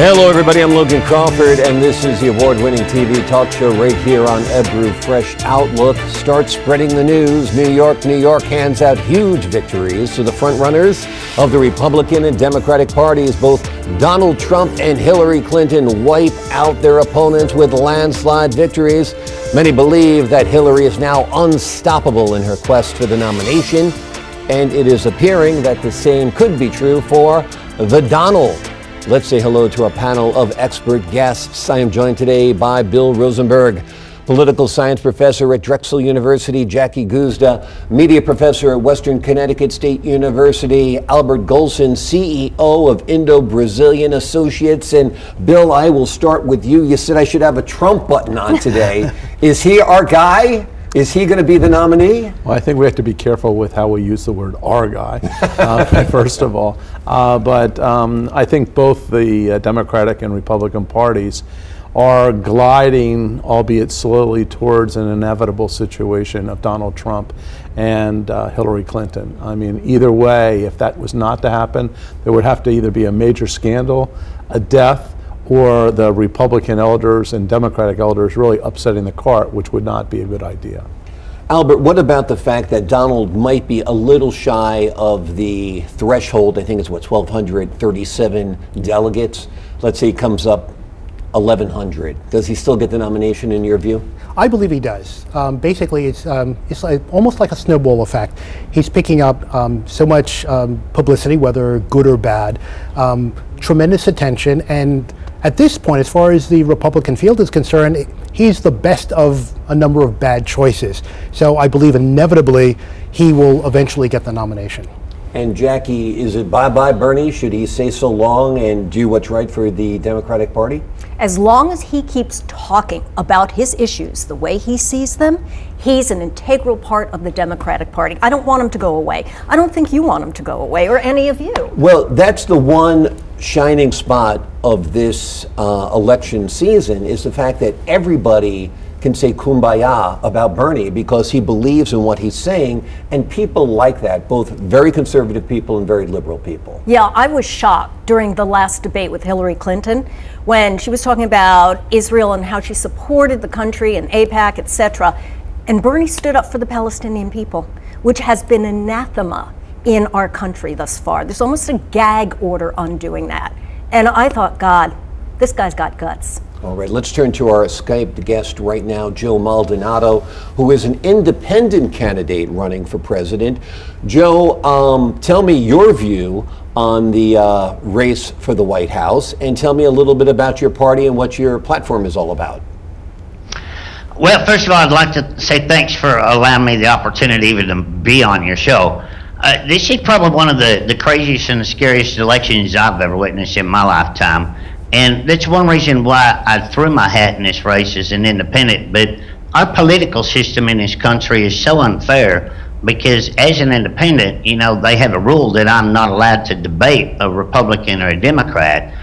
Hello, everybody. I'm Logan Crawford, and this is the award-winning TV talk show right here on Ebru Fresh Outlook. Start spreading the news. New York hands out huge victories to the frontrunners of the Republican and Democratic parties. Both Donald Trump and Hillary Clinton wipe out their opponents with landslide victories. Many believe that Hillary is now unstoppable in her quest for the nomination, and it is appearing that the same could be true for the Donald. Let's say hello to our panel of expert guests. I am joined today by Bill Rosenberg, political science professor at Drexel University, Jackie Guzda, media professor at Western Connecticut State University, Albert Golson, CEO of Indo-Brazilian Associates. And Bill, I will start with you. You said I should have a Trump button on today. Is he our guy? Is he going to be the nominee? Well, I think we have to be careful with how we use the word "our guy," first of all. But I think both the Democratic and Republican parties are gliding, albeit slowly, towards an inevitable situation of Donald Trump and Hillary Clinton. I mean, either way, if that was not to happen, there would have to either be a major scandal, a death, or the Republican elders and Democratic elders really upsetting the cart, which would not be a good idea. Albert, what about the fact that Donald might be a little shy of the threshold? I think it's 1,237 delegates. Let's say he comes up 1,100. Does he still get the nomination in your view? I believe he does. Basically, it's like, almost like a snowball effect. He's picking up so much publicity, whether good or bad, tremendous attention, and at this point, as far as the Republican field is concerned, he's the best of a number of bad choices. So I believe inevitably he will eventually get the nomination. And Jackie, is it bye-bye Bernie? Should he say so long and do what's right for the Democratic Party? As long as he keeps talking about his issues the way he sees them, he's an integral part of the Democratic Party. I don't want him to go away. I don't think you want him to go away, or any of you. Well, that's the one shining spot of this election season, is the fact that everybody can say kumbaya about Bernie because he believes in what he's saying, and people like that, both very conservative people and very liberal people. Yeah, I was shocked during the last debate with Hillary Clinton when she was talking about Israel and how she supported the country and AIPAC, etc. And Bernie stood up for the Palestinian people, which has been anathema in our country thus far. There's almost a gag order on doing that. And I thought, God, this guy's got guts. All right, let's turn to our Skyped guest right now, Joe Maldonado, who is an independent candidate running for president. Joe, tell me your view on the race for the White House, and tell me a little bit about your party and what your platform is all about. Well, first of all, I'd like to say thanks for allowing me the opportunity even to be on your show. This is probably one of the craziest and the scariest elections I've ever witnessed in my lifetime. And that's one reason why I threw my hat in this race as an independent. But our political system in this country is so unfair because as an independent, you know, they have a rule that I'm not allowed to debate a Republican or a Democrat.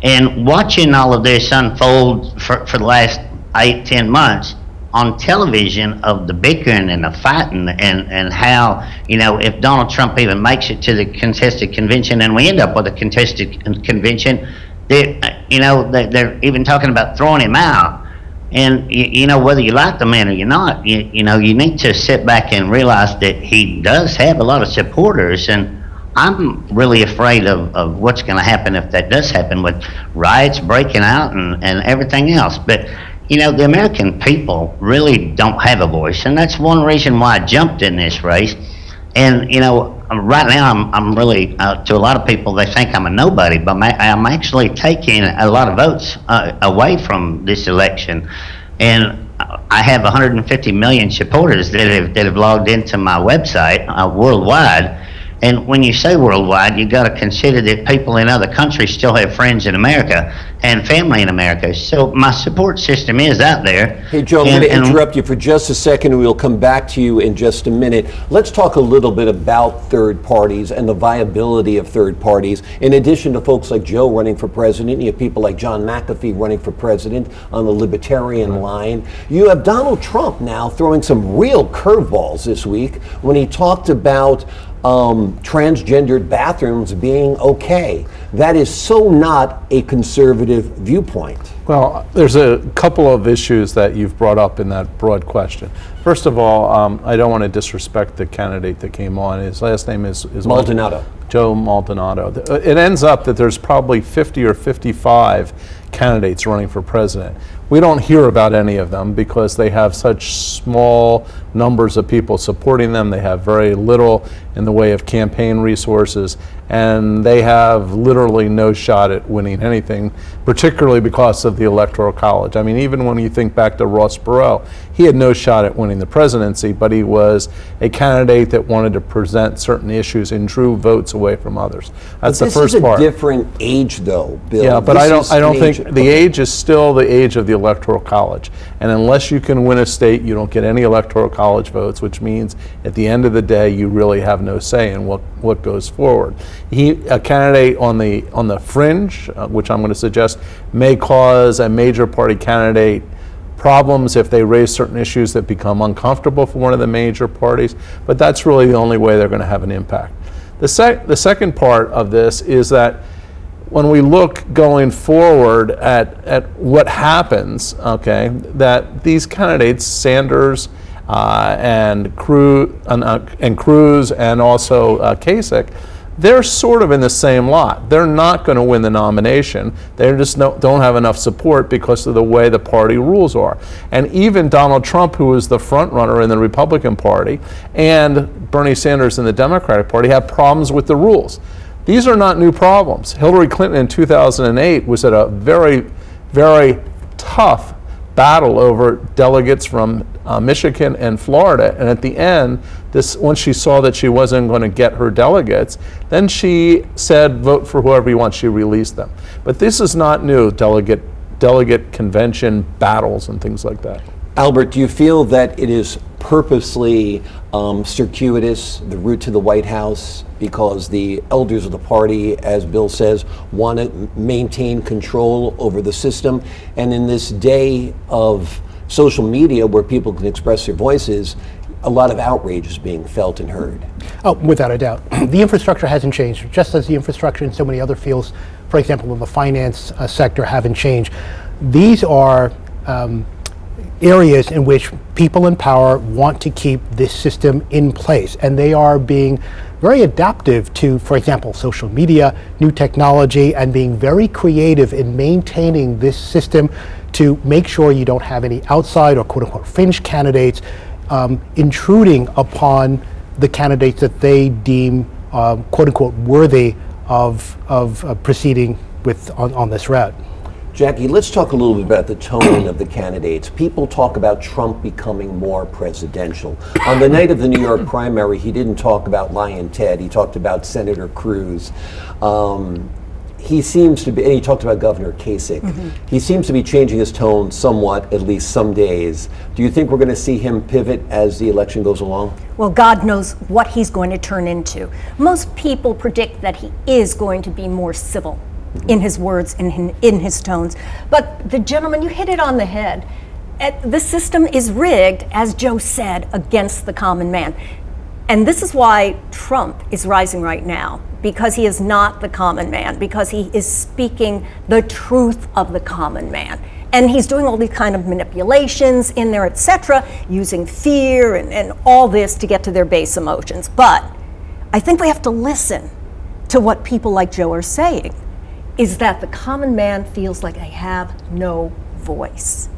And watching all of this unfold for the last 8-10 months on television of the bickering and the fighting and how, you know, if Donald Trump even makes it to the contested convention and we end up with a contested convention, they're even talking about throwing him out. And, you know, whether you like the man or you're not, you know, you need to sit back and realize that he does have a lot of supporters. And I'm really afraid of what's going to happen if that does happen, with riots breaking out and everything else. But, you know, the American people really don't have a voice. And that's one reason why I jumped in this race. And, you know, right now I'm really, to a lot of people, they think I'm a nobody, but I'm actually taking a lot of votes away from this election. And I have 150 million supporters that have logged into my website worldwide. And when you say worldwide, you got to consider that people in other countries still have friends in America and family in America. So my support system is out there. Hey, Joe, I'm going to interrupt you for just a second, and we'll come back to you in just a minute. Let's talk a little bit about third parties and the viability of third parties. In addition to folks like Joe running for president, you have people like John McAfee running for president on the libertarian line. You have Donald Trump now throwing some real curveballs this week when he talked about transgendered bathrooms being okay. That is so not a conservative viewpoint. Well, there's a couple of issues that you've brought up in that broad question. First of all, I don't want to disrespect the candidate that came on. His last name is Maldonado. Joe Maldonado. It ends up that there's probably 50 or 55 candidates running for president. We don't hear about any of them because they have such small numbers of people supporting them. They have very little in the way of campaign resources, and they have literally no shot at winning anything, particularly because of the Electoral College. I mean, even when you think back to Ross Perot, he had no shot at winning the presidency, but he was a candidate that wanted to present certain issues and drew votes away from others. That's the first part. This is a different age, though, Bill. Yeah, but I don't think the age is still the age of the Electoral College. And unless you can win a state, you don't get any Electoral College votes, which means at the end of the day, you really have no say in what goes forward. A candidate on the fringe, which I'm going to suggest, may cause a major party candidate problems if they raise certain issues that become uncomfortable for one of the major parties, but that's really the only way they're going to have an impact. The second part of this is that when we look going forward at what happens, okay, that these candidates, Sanders and Cruz and also Kasich, they're sort of in the same lot. They're not going to win the nomination. They just don't have enough support because of the way the party rules are. And even Donald Trump, who is the front runner in the Republican Party, and Bernie Sanders in the Democratic Party have problems with the rules. These are not new problems. Hillary Clinton in 2008 was at a very, very tough battle over delegates from Michigan and Florida, and at the end, once she saw that she wasn't going to get her delegates, then she said, vote for whoever you want. She released them. But this is not new, delegate convention battles and things like that. Albert, do you feel that it is purposely circuitous, the route to the White House, because the elders of the party, as Bill says, want to maintain control over the system? And in this day of social media where people can express their voices, a lot of outrage is being felt and heard. Oh, without a doubt. The infrastructure hasn't changed, just as the infrastructure in so many other fields, for example, in the finance sector, haven't changed. These are areas in which people in power want to keep this system in place, and they are being very adaptive to, for example, social media, new technology, and being very creative in maintaining this system to make sure you don't have any outside or quote-unquote fringe candidates intruding upon the candidates that they deem quote-unquote worthy of proceeding with on this route. Jackie, let's talk a little bit about the tone of the candidates. People talk about Trump becoming more presidential. On the night of the New York primary, he didn't talk about Lion Ted. He talked about Senator Cruz. He seems to be, and he talked about Governor Kasich. Mm-hmm. He seems to be changing his tone somewhat, at least some days. Do you think we're going to see him pivot as the election goes along? Well, God knows what he's going to turn into. Most people predict that he is going to be more civil in his words and in his tones. But the gentleman, you hit it on the head. The system is rigged, as Joe said, against the common man. And this is why Trump is rising right now, because he is not the common man, because he is speaking the truth of the common man. And he's doing all these kind of manipulations in there, etc., using fear and all this to get to their base emotions. But I think we have to listen to what people like Joe are saying, is that the common man feels like they have no voice.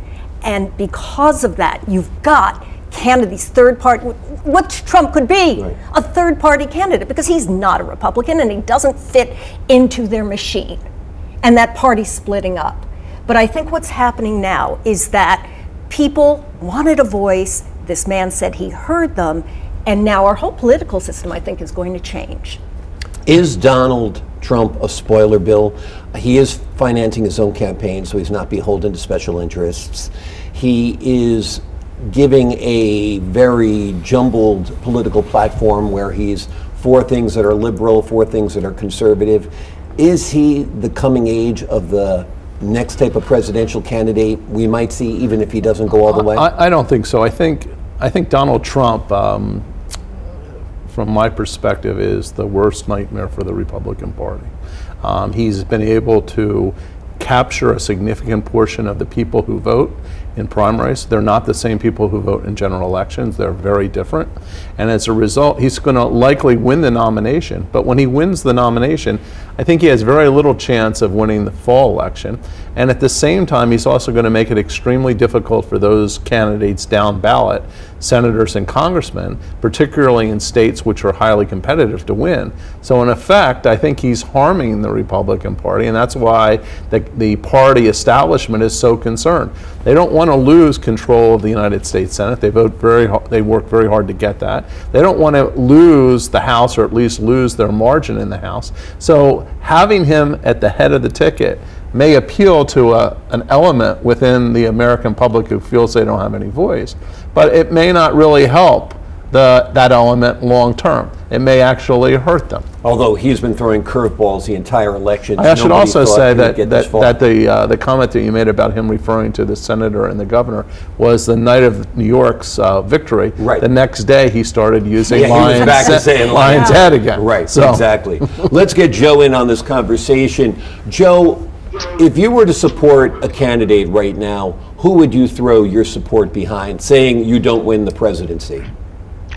And because of that, you've got candidates, third party, what Trump could be, right, a third party candidate, because he's not a Republican and he doesn't fit into their machine. And that party's splitting up. But I think what's happening now is that people wanted a voice. This man said he heard them. And now our whole political system, I think, is going to change. Is Donald Trump a spoiler, Bill? He is financing his own campaign, so he's not beholden to special interests. He is giving a very jumbled political platform where he's for things that are liberal, for things that are conservative. Is he the coming age of the next type of presidential candidate we might see, even if he doesn't go all the way? I don't think so. I think Donald Trump, from my perspective, is the worst nightmare for the Republican Party. He's been able to capture a significant portion of the people who vote in primaries. They're not the same people who vote in general elections. They're very different. And as a result, he's going to likely win the nomination. But when he wins the nomination, I think he has very little chance of winning the fall election. And at the same time, he's also going to make it extremely difficult for those candidates down ballot, senators and congressmen, particularly in states which are highly competitive, to win. So in effect, I think he's harming the Republican Party, and that's why the party establishment is so concerned. They don't want to lose control of the United States Senate. They work very hard to get that. They don't want to lose the House, or at least lose their margin in the House. So having him at the head of the ticket may appeal to an element within the American public who feels they don't have any voice, but it may not really help that element long term. It may actually hurt them. Although he's been throwing curveballs the entire election. I should also say that the comment that you made about him referring to the senator and the governor was the night of New York's victory. Right. The next day he started using Lion's Head again. Right, so. Exactly. Let's get Joe in on this conversation. Joe, if you were to support a candidate right now, who would you throw your support behind, saying you don't win the presidency?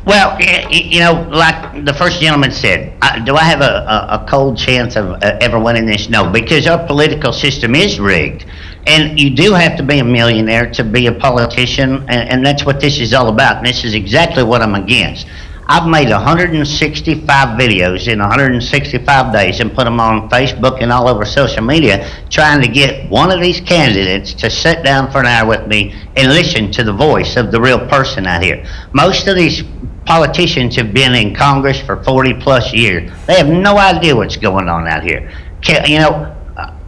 Well, you know, like the first gentleman said, do I have a cold chance of ever winning this? No, because our political system is rigged. And you do have to be a millionaire to be a politician, and that's what this is all about. And this is exactly what I'm against. I've made 165 videos in 165 days and put them on Facebook and all over social media, trying to get one of these candidates to sit down for an hour with me and listen to the voice of the real person out here. Most of these politicians have been in Congress for 40 plus years. They have no idea what's going on out here. You know,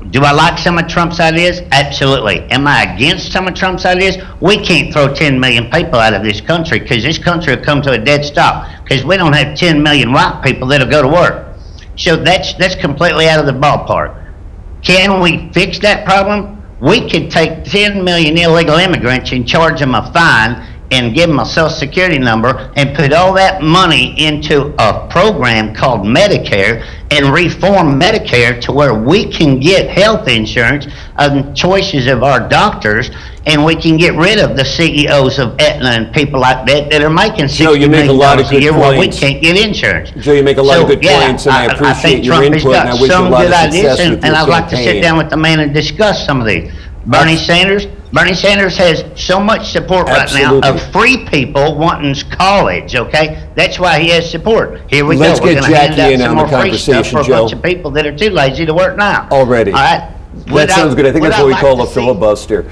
do I like some of Trump's ideas? Absolutely. Am I against some of Trump's ideas? We can't throw 10 million people out of this country, because this country will come to a dead stop, because we don't have 10 million white people that'll go to work. So that's completely out of the ballpark. Can we fix that problem? We could take 10 million illegal immigrants and charge them a fine and give them a social security number and put all that money into a program called Medicare and reform Medicare to where we can get health insurance and choices of our doctors, and we can get rid of the CEOs of Aetna and people like that that are making $60 million a year while we can't get insurance. Joe, you make a lot of good points, and I appreciate your input, and I wish you a lot of success with your campaign. And I'd like to sit down with the man and discuss some of these. Bernie Sanders has so much support right now of free people wanting college, okay? That's why he has support. Here we go. Let's get Jackie in on the conversation, Joe. For a bunch of people that are too lazy to work now. Already. All right? That sounds good. I think that's what we call a filibuster.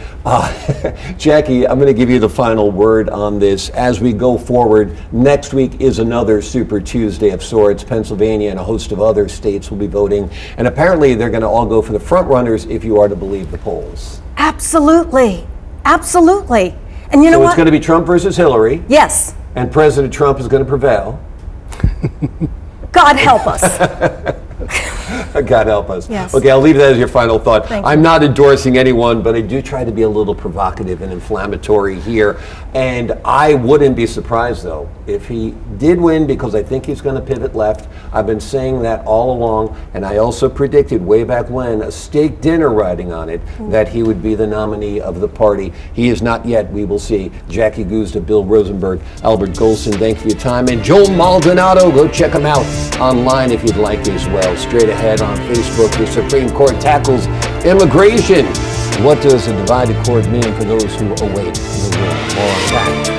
Jackie, I'm going to give you the final word on this. As we go forward, next week is another Super Tuesday of sorts. Pennsylvania and a host of other states will be voting. And apparently they're going to all go for the front runners, if you are to believe the polls. Absolutely. Absolutely. And you know what? So what? it's going to be Trump versus Hillary. Yes. And President Trump is going to prevail. God help us. God help us. Yes. Okay, I'll leave that as your final thought. Thank I'm you. not endorsing anyone, but I do try to be a little provocative and inflammatory here. And I wouldn't be surprised, though, if he did win, because I think he's going to pivot left. I've been saying that all along, and I also predicted way back when, a steak dinner riding on it, that he would be the nominee of the party. He is not yet. We will see. Jackie Guzda, Bill Rosenberg, Albert Golson, thanks for your time. And Joel Maldonado, go check him out online if you'd like as well. Straight ahead on Facebook, the Supreme Court tackles immigration. What does a divided court mean for those who await the ruling? More on that